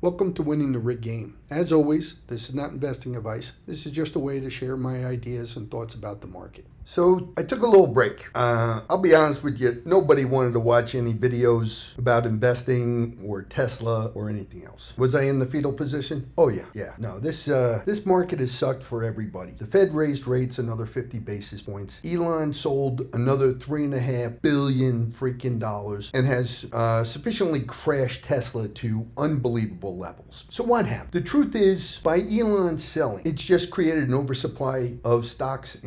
Welcome to Winning the Rig Game. As always, this is not investing advice. This is just a way to share my ideas and thoughts about the market. So I took a little break. I'll be honest with you, nobody wanted to watch any videos about investing or Tesla or anything else. Was I in the fetal position? Oh yeah. No, this market has sucked for everybody. The Fed raised rates another 50 basis points. Elon sold another $3.5 billion freaking dollars and has sufficiently crashed Tesla to unbelievable levels. So what happened? The truth is, by Elon selling, it's just created an oversupply of stocks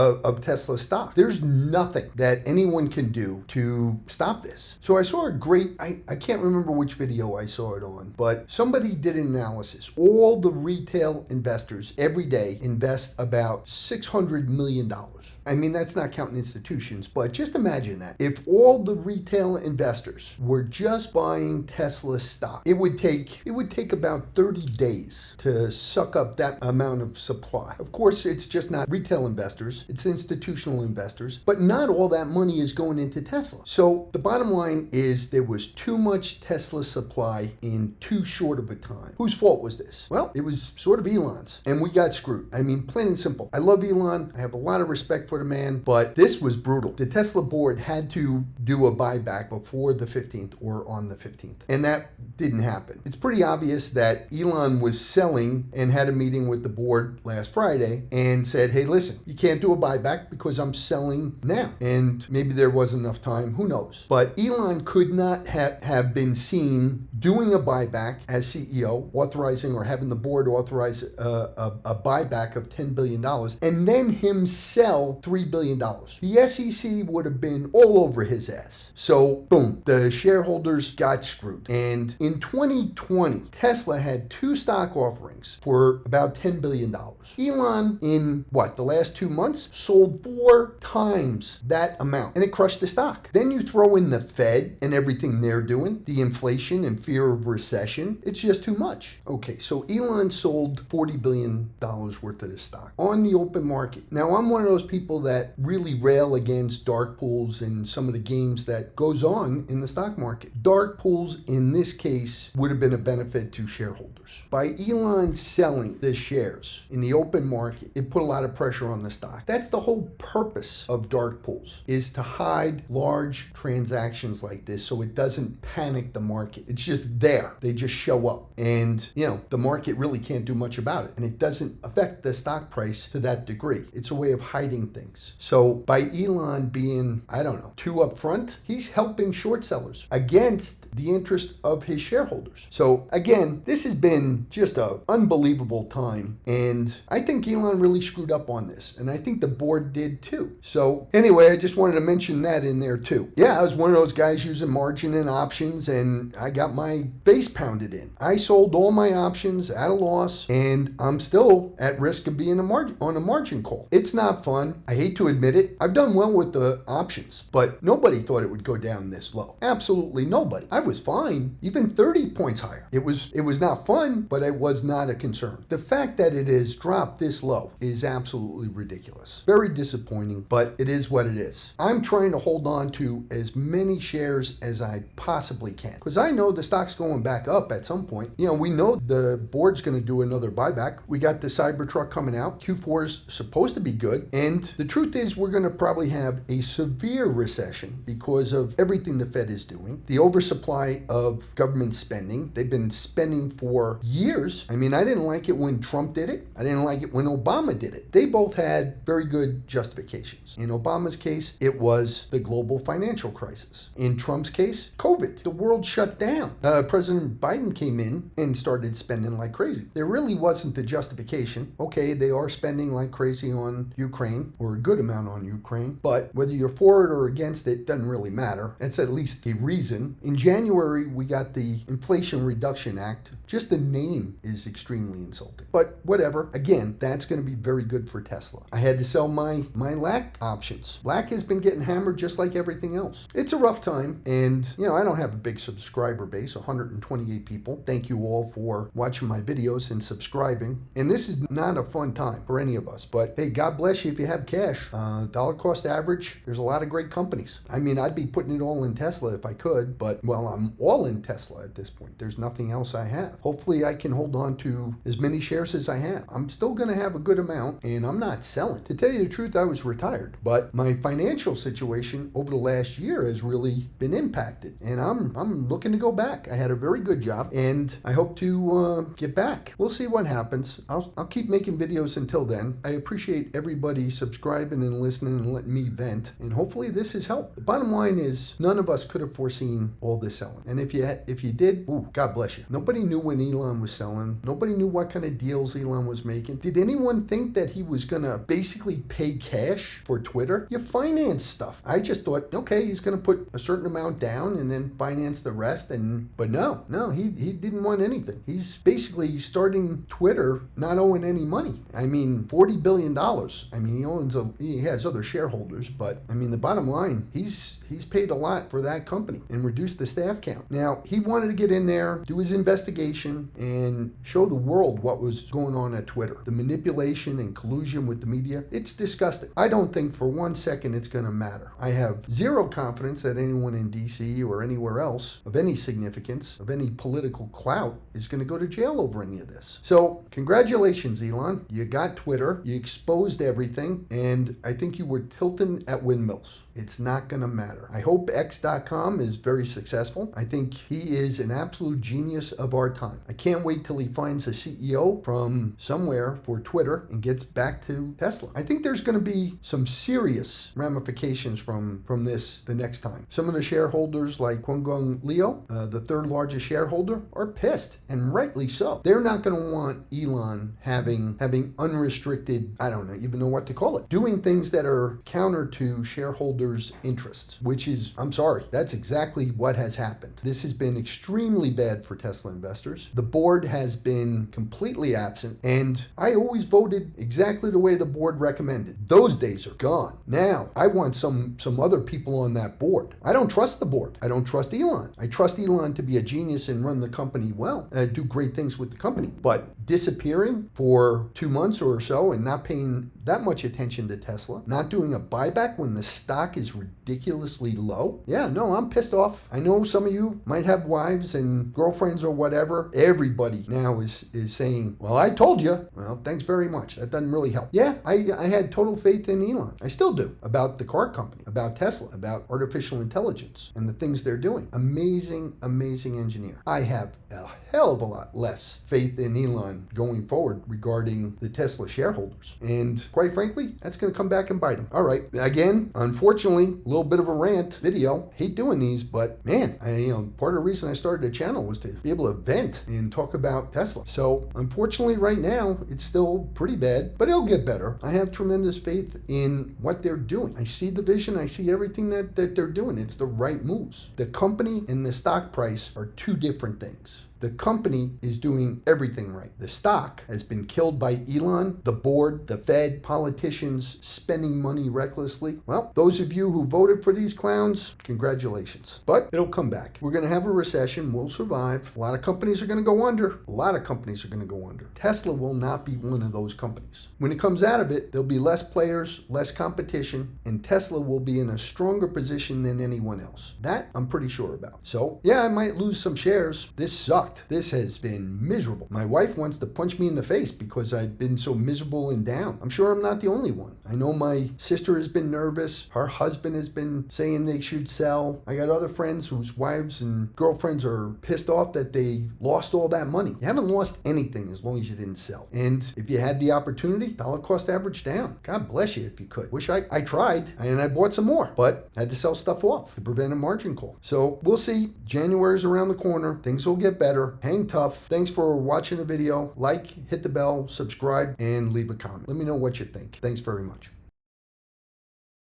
of Tesla stock. There's nothing that anyone can do to stop this. So I saw a great, I can't remember which video I saw it on, but somebody did an analysis. All the retail investors every day invest about $600 million. I mean, that's not counting institutions, but just imagine that. If all the retail investors were just buying Tesla stock, it would take about 30 days to suck up that amount of supply. Of course, it's just not retail investors, it's institutional investors, but not all that money is going into Tesla. So the bottom line is there was too much Tesla supply in too short of a time. Whose fault was this? Well, it was sort of Elon's, and we got screwed. I mean, plain and simple. I love Elon. I have a lot of respect for the man, but this was brutal. The Tesla board had to do a buyback before the 15th or on the 15th, and that didn't happen. It's pretty obvious that Elon was selling and had a meeting with the board last Friday and said, hey, listen, you can't do a buyback because I'm selling now. And maybe there wasn't enough time, who knows? But Elon could not have been seen doing a buyback as CEO, authorizing or having the board authorize a buyback of $10 billion, and then him sell $3 billion. The SEC would have been all over his ass. So boom, the shareholders got screwed. And in 2020, Tesla had two stock offerings for about $10 billion. Elon, in the last 2 months, sold 4 times that amount, and it crushed the stock. Then you throw in the Fed and everything they're doing, the inflation and fear of recession, it's just too much. Okay, so Elon sold $40 billion worth of the stock on the open market. Now, I'm one of those people that really rail against dark pools and some of the games that goes on in the stock market. Dark pools, in this case, would have been a benefit to shareholders. By Elon selling the shares in the open market, it put a lot of pressure on the stock. That's the whole purpose of dark pools, is to hide large transactions like this so it doesn't panic the market. It's just there. They just show up. And, the market really can't do much about it. And it doesn't affect the stock price to that degree. It's a way of hiding things. So by Elon being, too upfront, he's helping short sellers against the interest of his shareholders. So again, this has been just an unbelievable time. And I think Elon really screwed up on this. And I think the board did too. So anyway, I just wanted to mention that in there too. Yeah, I was one of those guys using margin and options, and I got my base pounded in. I sold all my options at a loss, and I'm still at risk of being on a margin call. It's not fun. I hate to admit it. I've done well with the options, but nobody thought it would go down this low. Absolutely nobody. I was fine, even 30 points higher. It was not fun, but it was not a concern. The fact that it has dropped this low is absolutely ridiculous. Very disappointing, but it is what it is. I'm trying to hold on to as many shares as I possibly can, because I know the stock's going back up at some point. We know the board's going to do another buyback. We got the Cybertruck coming out. Q4 is supposed to be good. And the truth is, we're going to probably have a severe recession because of everything the Fed is doing. The oversupply of government spending. They've been spending for years. I mean, I didn't like it when Trump did it. I didn't like it when Obama did it. They both had very good justifications. In Obama's case, it was the global financial crisis. In Trump's case, COVID. The world shut down. President Biden came in and started spending like crazy. There really wasn't the justification. Okay, they are spending like crazy on Ukraine, or a good amount on Ukraine, but whether you're for it or against it doesn't really matter. It's at least a reason. In January, we got the Inflation Reduction Act. Just the name is extremely insulting. But whatever. Again, that's going to be very good for Tesla. I had to sell my LAC options. LAC has been getting hammered just like everything else. It's a rough time, and I don't have a big subscriber base. case, 128 people. Thank you all for watching my videos and subscribing. And this is not a fun time for any of us, but hey, God bless you if you have cash. Dollar cost average, there's a lot of great companies. I mean, I'd be putting it all in Tesla if I could, but well, I'm all in Tesla at this point. There's nothing else I have. Hopefully I can hold on to as many shares as I have. I'm still going to have a good amount, and I'm not selling. To tell you the truth, I was retired, but my financial situation over the last year has really been impacted, and I'm looking to go back. I had a very good job, and I hope to get back. We'll see what happens. I'll keep making videos until then. I appreciate everybody subscribing and listening and letting me vent, and hopefully this has helped. The bottom line is none of us could have foreseen all this selling, and if you did, ooh, God bless you. Nobody knew when Elon was selling. Nobody knew what kind of deals Elon was making. Did anyone think that he was gonna basically pay cash for Twitter? You finance stuff. I just thought, okay, he's gonna put a certain amount down and then finance the rest. But no, he didn't want anything. He's basically starting Twitter not owing any money. I mean, $40 billion. I mean, he has other shareholders, but I mean, the bottom line, he's paid a lot for that company and reduced the staff count. Now, he wanted to get in there, do his investigation, and show the world what was going on at Twitter. The manipulation and collusion with the media, it's disgusting. I don't think for 1 second it's going to matter. I have zero confidence that anyone in DC or anywhere else of any significance, of any political clout, is going to go to jail over any of this. So, congratulations, Elon. You got Twitter, you exposed everything, and I think you were tilting at windmills. It's not going to matter. I hope X.com is very successful. I think he is an absolute genius of our time. I can't wait till he finds a CEO from somewhere for Twitter and gets back to Tesla. I think there's going to be some serious ramifications from this the next time. Some of the shareholders like Kwangong Leo, the third largest shareholder, are pissed, and rightly so. They're not going to want Elon having unrestricted, I don't even know what to call it, doing things that are counter to shareholders' interests, which is, I'm sorry, that's exactly what has happened. This has been extremely bad for Tesla investors. The board has been completely absent, and I always voted exactly the way the board recommended. Those days are gone. Now, I want some other people on that board. I don't trust the board. I don't trust Elon. I trust Elon to be a genius and run the company well, do great things with the company, but disappearing for 2 months or so and not paying that much attention to Tesla, not doing a buyback when the stock is ridiculously low. Yeah, no, I'm pissed off. I know some of you might have wives and girlfriends or whatever. Everybody now is saying, well, I told you. Well, thanks very much. That doesn't really help. Yeah, I had total faith in Elon. I still do, about the car company, about Tesla, about artificial intelligence and the things they're doing. Amazing, amazing engineer. I have a hell of a lot less faith in Elon going forward regarding the Tesla shareholders. And quite frankly, that's going to come back and bite him. All right. Again, unfortunately, a little bit of a rant video. Hate doing these, but man, part of the reason I started the channel was to be able to vent and talk about Tesla. So unfortunately, right now, it's still pretty bad, but it'll get better. I have tremendous faith in what they're doing. I see the vision. I see everything that they're doing. It's the right moves. The company and the stock price are two different things. The company is doing everything right. The stock has been killed by Elon, the board, the Fed, politicians spending money recklessly. Well, those of you who voted for these clowns, congratulations. But it'll come back. We're going to have a recession. We'll survive. A lot of companies are going to go under. A lot of companies are going to go under. Tesla will not be one of those companies. When it comes out of it, there'll be less players, less competition, and Tesla will be in a stronger position than anyone else. That I'm pretty sure about. So yeah, I might lose some shares. This sucks. This has been miserable. My wife wants to punch me in the face because I've been so miserable and down. I'm sure I'm not the only one. I know my sister has been nervous. Her husband has been saying they should sell. I got other friends whose wives and girlfriends are pissed off that they lost all that money. You haven't lost anything as long as you didn't sell. And if you had the opportunity, dollar cost average down. God bless you if you could. Wish I tried and I bought some more, but I had to sell stuff off to prevent a margin call. So we'll see. January's around the corner. Things will get better. Hang tough. Thanks for watching the video. Like, hit the bell, subscribe, and leave a comment. Let me know what you think. Thanks very much.